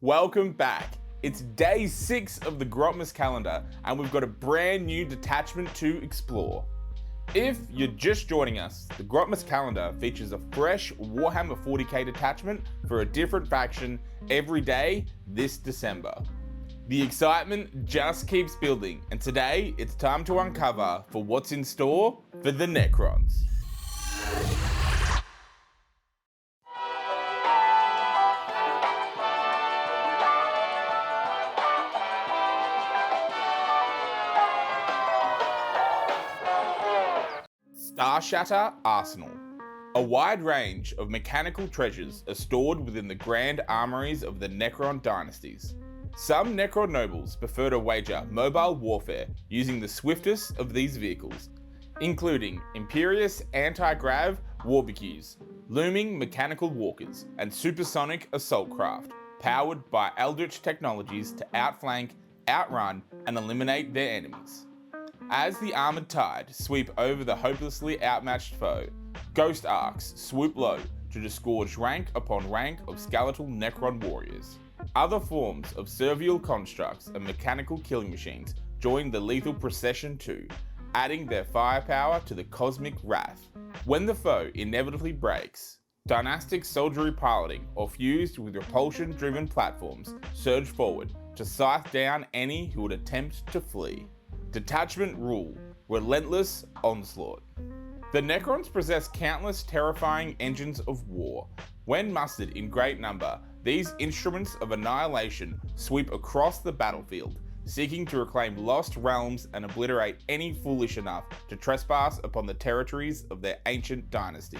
Welcome back. It's day 6 of the Grotmas calendar and we've got a brand new detachment to explore. If you're just joining us, the Grotmas calendar features a fresh Warhammer 40k detachment for a different faction every day this December. The excitement just keeps building and today it's time to uncover for what's in store for the Nectrons. Starshatter Arsenal. A wide range of mechanical treasures are stored within the grand armories of the Necron dynasties. Some Necron nobles prefer to wager mobile warfare using the swiftest of these vehicles, including Imperious anti-grav warbecues, looming mechanical walkers, and supersonic assault craft, powered by eldritch technologies to outflank, outrun, and eliminate their enemies. As the armoured tide sweep over the hopelessly outmatched foe, ghost arcs swoop low to disgorge rank upon rank of skeletal Necron warriors. Other forms of servile constructs and mechanical killing machines join the lethal procession too, adding their firepower to the cosmic wrath. When the foe inevitably breaks, dynastic soldiery piloting or fused with repulsion-driven platforms surge forward to scythe down any who would attempt to flee. Detachment rule, relentless onslaught. The Necrons possess countless terrifying engines of war. When mustered in great number, these instruments of annihilation sweep across the battlefield, seeking to reclaim lost realms and obliterate any foolish enough to trespass upon the territories of their ancient dynasty.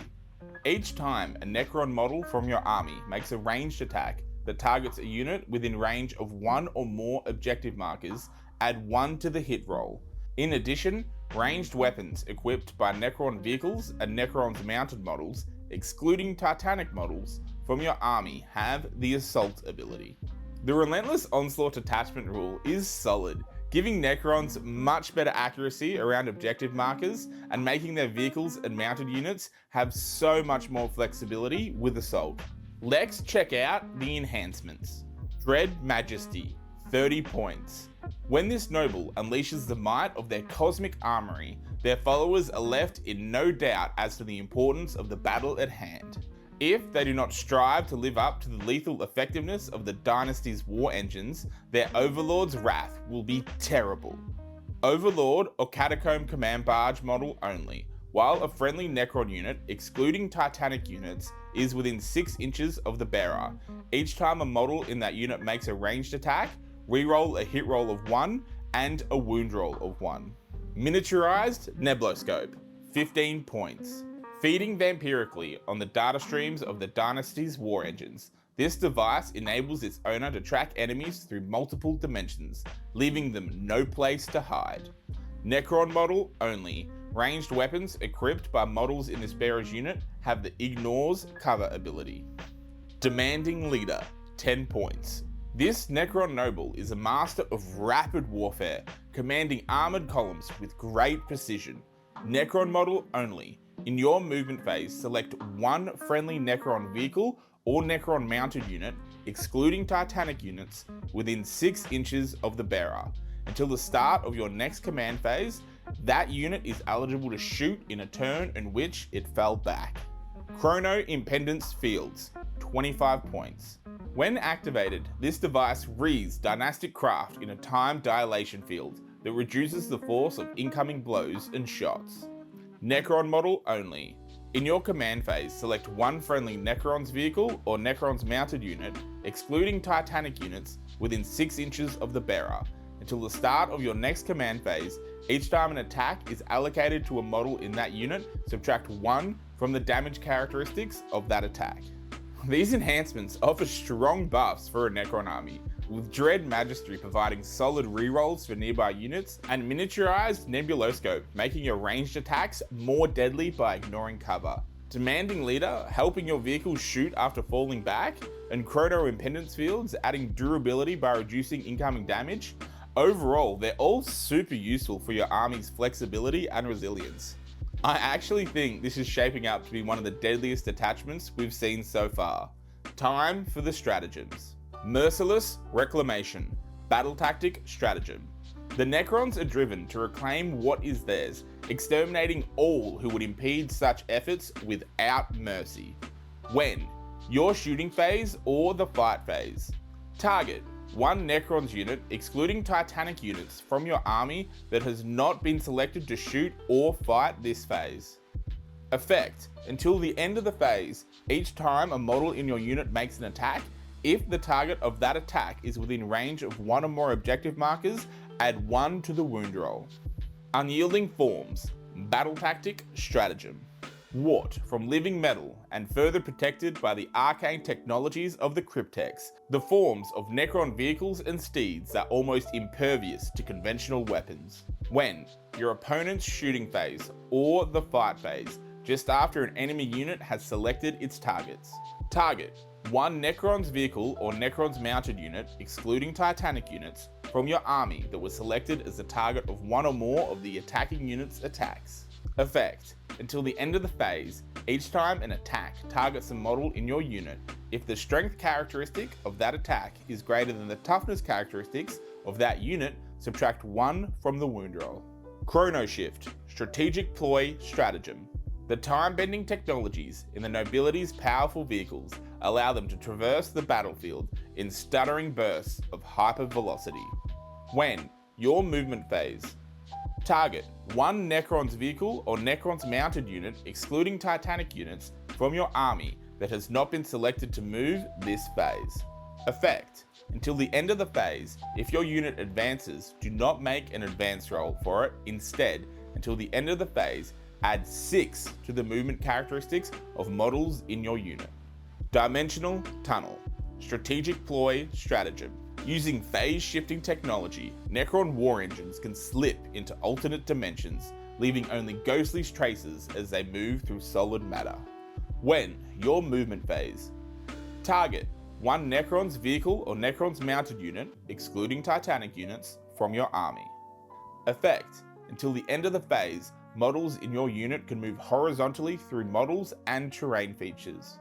Each time a Necron model from your army makes a ranged attack that targets a unit within range of one or more objective markers, add 1 to the hit roll. In addition, ranged weapons equipped by Necron vehicles and Necron's mounted models, excluding Titanic models, from your army have the assault ability. The relentless onslaught attachment rule is solid, giving Necrons much better accuracy around objective markers and making their vehicles and mounted units have so much more flexibility with assault. Let's check out the enhancements. Dread Majesty, 30 points. When this noble unleashes the might of their cosmic armory, their followers are left in no doubt as to the importance of the battle at hand. If they do not strive to live up to the lethal effectiveness of the dynasty's war engines, their overlord's wrath will be terrible. Overlord or Catacomb Command Barge model only, while a friendly Necron unit, excluding Titanic units, is within 6 inches of the bearer. Each time a model in that unit makes a ranged attack, reroll a hit roll of 1 and a wound roll of 1. Miniaturized Nebloscope, 15 points. Feeding vampirically on the data streams of the dynasty's war engines, this device enables its owner to track enemies through multiple dimensions, leaving them no place to hide. Necron model only. Ranged weapons equipped by models in this bearer's unit have the Ignores cover ability. Demanding Leader, 10 points. This Necron noble is a master of rapid warfare, commanding armoured columns with great precision. Necron model only. In your movement phase, select 1 friendly Necron vehicle or Necron mounted unit, excluding Titanic units, within 6 inches of the bearer. Until the start of your next command phase, that unit is eligible to shoot in a turn in which it fell back. Chrono Impedance Fields, 25 points. When activated, this device reads dynastic craft in a time dilation field that reduces the force of incoming blows and shots. Necron model only. In your command phase, select 1 friendly Necron's vehicle or Necron's mounted unit, excluding Titanic units, within 6 inches of the bearer. Until the start of your next command phase, each time an attack is allocated to a model in that unit, subtract 1 from the damage characteristics of that attack. These enhancements offer strong buffs for a Necron army, with Dread Majesty providing solid rerolls for nearby units, and Miniaturized Nebuloscope making your ranged attacks more deadly by ignoring cover. Demanding Leader helping your vehicles shoot after falling back, and Chrono Impedance Fields adding durability by reducing incoming damage. Overall, they're all super useful for your army's flexibility and resilience. I actually think this is shaping up to be one of the deadliest detachments we've seen so far. Time for the stratagems. Merciless Reclamation, Battle Tactic Stratagem. The Necrons are driven to reclaim what is theirs, exterminating all who would impede such efforts without mercy. When? Your shooting phase or the fight phase. Target: one Necrons unit, excluding Titanic units, from your army that has not been selected to shoot or fight this phase. Effect: until the end of the phase, each time a model in your unit makes an attack, if the target of that attack is within range of one or more objective markers, add 1 to the wound roll. Unyielding Forms, Battle Tactic Stratagem. Wrought from living metal and further protected by the arcane technologies of the Cryptex, the forms of Necron vehicles and steeds are almost impervious to conventional weapons. When? Your opponent's shooting phase or the fight phase, just after an enemy unit has selected its targets. Target: one Necron's vehicle or Necron's mounted unit, excluding Titanic units, from your army that was selected as the target of one or more of the attacking unit's attacks. Effect: until the end of the phase, each time an attack targets a model in your unit, if the strength characteristic of that attack is greater than the toughness characteristics of that unit, subtract 1 from the wound roll. Chrono Shift, Strategic Ploy Stratagem. The time-bending technologies in the nobility's powerful vehicles allow them to traverse the battlefield in stuttering bursts of hypervelocity. When? Your movement phase. Target: one Necron's vehicle or Necron's mounted unit, excluding Titanic units, from your army that has not been selected to move this phase. Effect: until the end of the phase, if your unit advances, do not make an advance roll for it. Instead, until the end of the phase, add 6 to the movement characteristics of models in your unit. Dimensional Tunnel, Strategic Ploy Stratagem. Using phase-shifting technology, Necron war engines can slip into alternate dimensions, leaving only ghostly traces as they move through solid matter. When? Your movement phase. Target: one Necron's vehicle or Necron's mounted unit, excluding Titanic units, from your army. Effect: until the end of the phase, models in your unit can move horizontally through models and terrain features.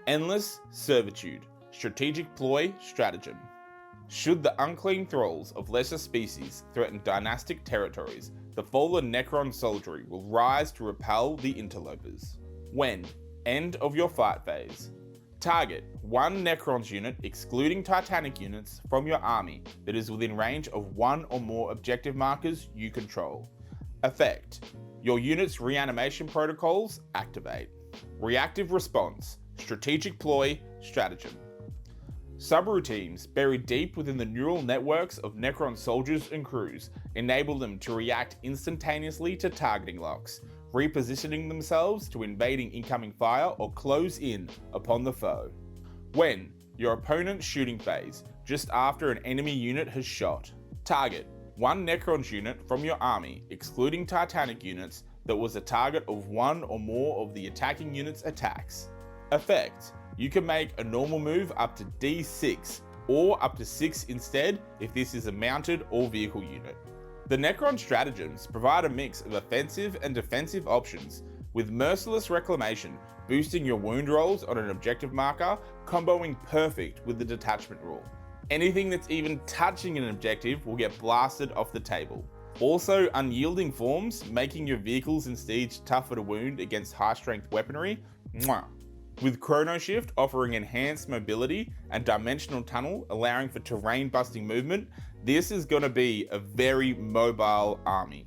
Endless Servitude, Strategic Ploy Stratagem. Should the unclean thralls of lesser species threaten dynastic territories, the fallen Necron soldiery will rise to repel the interlopers. When? End of your fight phase. Target: one Necron's unit, excluding Titanic units, from your army that is within range of one or more objective markers you control. Effect: your unit's reanimation protocols activate. Reactive Response, Strategic Ploy Stratagem. Subroutines buried deep within the neural networks of Necron soldiers and crews enable them to react instantaneously to targeting locks, repositioning themselves to invading incoming fire or close in upon the foe. When? Your opponent's shooting phase, just after an enemy unit has shot. Target: one Necron's unit from your army, excluding Titanic units, that was a target of one or more of the attacking unit's attacks. Effect: you can make a normal move up to D6, or up to 6 instead if this is a mounted or vehicle unit. The Necron stratagems provide a mix of offensive and defensive options, with Merciless Reclamation boosting your wound rolls on an objective marker, comboing perfect with the Detachment rule. Anything that's even touching an objective will get blasted off the table. Also, Unyielding Forms, making your vehicles and steeds tougher to wound against high-strength weaponry. Mwah. With Chrono Shift offering enhanced mobility and Dimensional Tunnel allowing for terrain-busting movement, this is going to be a very mobile army.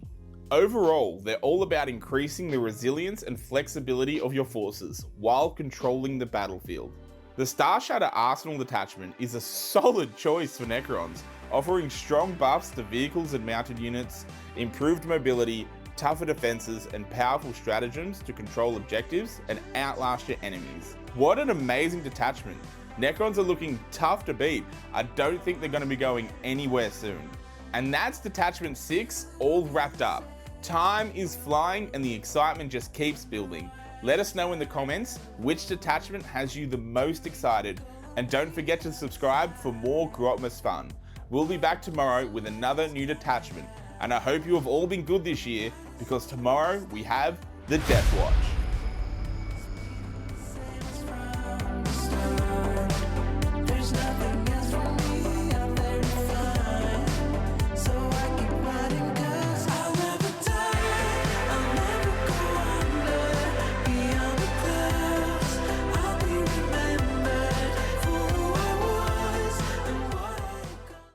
Overall, they're all about increasing the resilience and flexibility of your forces while controlling the battlefield. The Starshatter Arsenal Detachment is a solid choice for Necrons, offering strong buffs to vehicles and mounted units, improved mobility, tougher defenses, and powerful stratagems to control objectives and outlast your enemies. What an amazing detachment! Necrons are looking tough to beat. I don't think they're going to be going anywhere soon. And that's Detachment 6 all wrapped up. Time is flying and the excitement just keeps building. Let us know in the comments which detachment has you the most excited, and don't forget to subscribe for more Grotmas fun. We'll be back tomorrow with another new detachment, and I hope you have all been good this year, because tomorrow we have the Death Watch.